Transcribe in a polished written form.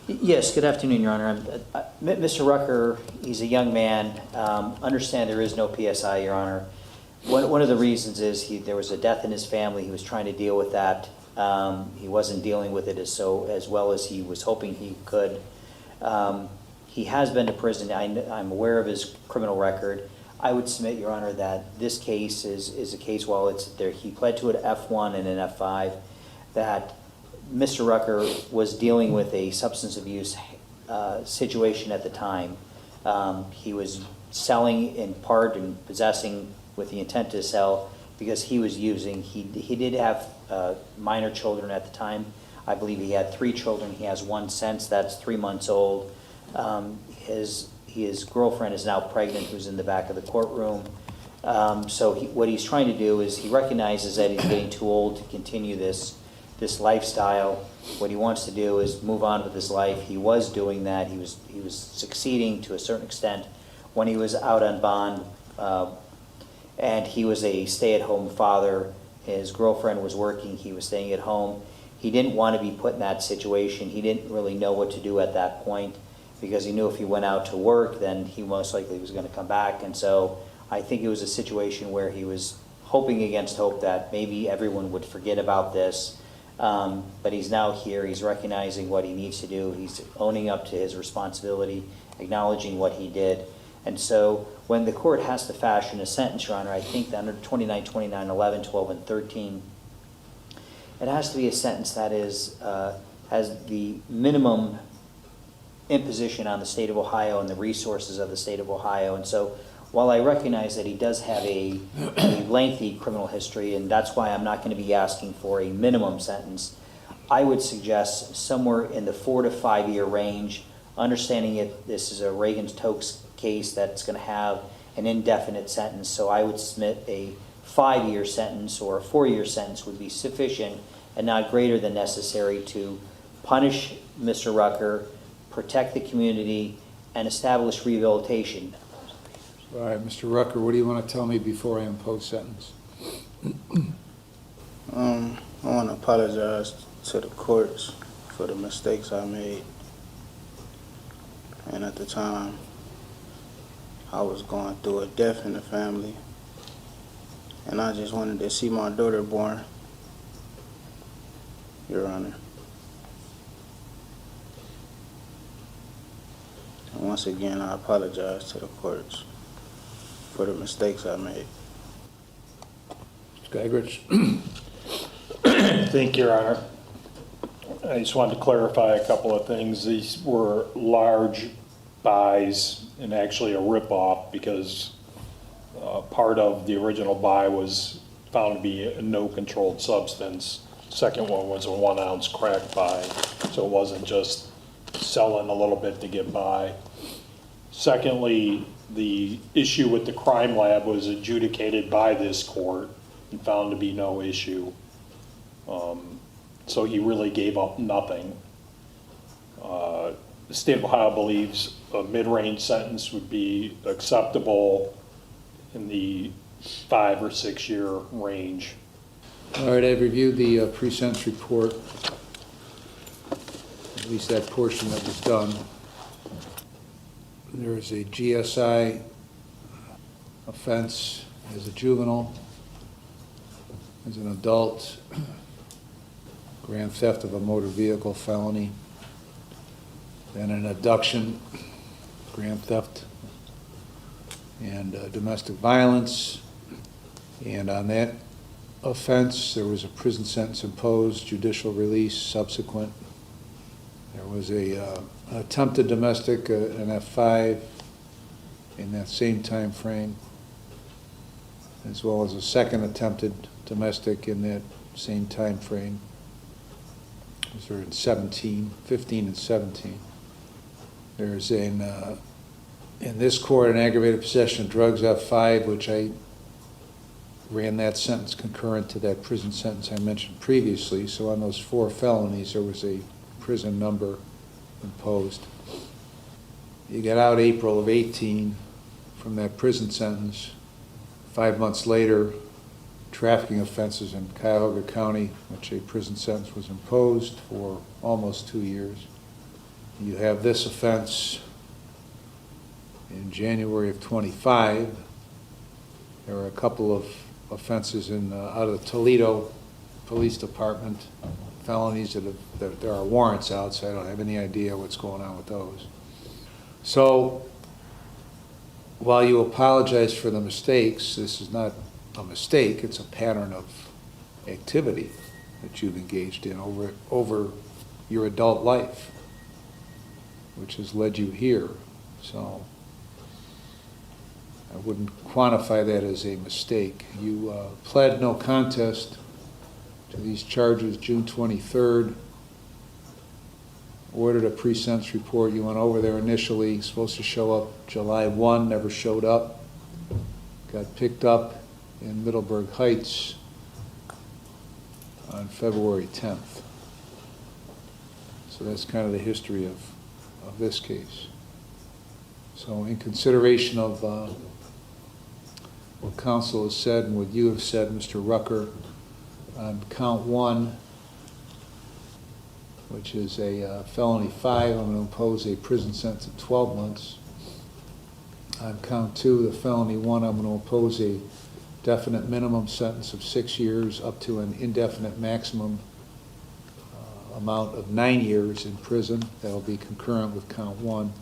Yes, good afternoon, Your Honor. Mr. Rucker, he's a young man. Understand there is no PSI, Your Honor. One of the reasons is there was a death in his family. He was trying to deal with that. He wasn't dealing with it as well as he was hoping he could. He has been to prison. I'm aware of his criminal record. I would submit, Your Honor, that this case is a case, while it's there, he pled to an F1 and an F5, that Mr. Rucker was dealing with a substance abuse situation at the time. He was selling in part and possessing with the intent to sell because he was using. He did have minor children at the time. I believe he had 3 children. He has one since, that's 3 months old. His girlfriend is now pregnant, who's in the back of the courtroom. So what he's trying to do is he recognizes that he's getting too old to continue this lifestyle. What he wants to do is move on with his life. He was doing that. He was succeeding to a certain extent when he was out on bond, and he was a stay-at-home father. His girlfriend was working. He was staying at home. He didn't want to be put in that situation. He didn't really know what to do at that point because he knew if he went out to work, then he most likely was going to come back. And so I think it was a situation where he was hoping against hope that maybe everyone would forget about this. But he's now here. He's recognizing what he needs to do. He's owning up to his responsibility, acknowledging what he did. And so when the court has to fashion a sentence, Your Honor, I think that under 29, 29, 11, 12, and 13, it has to be a sentence that has the minimum imposition on the state of Ohio and the resources of the state of Ohio. And so while I recognize that he does have a lengthy criminal history, and that's why I'm not going to be asking for a minimum sentence, I would suggest somewhere in the 4 to 5 year range, understanding this is a Reagan-Stokes case that's going to have an indefinite sentence. So I would submit a 5-year sentence or a 4-year sentence would be sufficient and not greater than necessary to punish Mr. Rucker, protect the community, and establish rehabilitation. All right, Mr. Rucker, what do you want to tell me before I impose sentence? I want to apologize to the courts for the mistakes I made. And at the time, I was going through a death in the family. And I just wanted to see my daughter born, Your Honor. And once again, I apologize to the courts for the mistakes I made. Mr. Gagrich? Thank you, Your Honor. I just wanted to clarify a couple of things. These were large buys and actually a rip-off because part of the original buy was found to be a no controlled substance. Second one was a 1 ounce crack buy, so it wasn't just selling a little bit to get by. Secondly, the issue with the crime lab was adjudicated by this court and found to be no issue. So he really gave up nothing. The state of Ohio believes a mid-range sentence would be acceptable in the 5 or 6 year range. All right, I've reviewed the pre-sentence report, at least that portion that was done. There is a GSI offense as a juvenile, as an adult, grand theft of a motor vehicle felony, then an abduction, grand theft, and domestic violence. And on that offense, there was a prison sentence imposed, judicial release subsequent. There was a attempted domestic, an F5 in that same time frame, as well as a second attempted domestic in that same time frame. Those are in 17, 15 and 17. There's in this court an aggravated possession of drugs F5, which I ran that sentence concurrent to that prison sentence I mentioned previously. So on those 4 felonies, there was a prison number imposed. You get out April of 18 from that prison sentence. 5 months later, trafficking offenses in Cuyahoga County, which a prison sentence was imposed for almost 2 years. You have this offense in January of '25. There were a couple of offenses out of the Toledo Police Department, felonies there are warrants out, so I don't have any idea what's going on with those. So while you apologize for the mistakes, this is not a mistake, it's a pattern of activity that you've engaged in over your adult life, which has led you here. So I wouldn't quantify that as a mistake. You pled no contest to these charges June 23rd, ordered a pre-sentence report. You went over there initially, supposed to show up July 1, never showed up. Got picked up in Middleburg Heights on February 10th. So that's kind of the history of this case. So in consideration of what counsel has said and what you have said, Mr. Rucker, on count 1, which is a felony 5, I'm going to impose a prison sentence of 12 months. On count 2, the felony 1, I'm going to impose a definite minimum sentence of 6 years up to an indefinite maximum amount of 9 years in prison. That will be concurrent with count 1.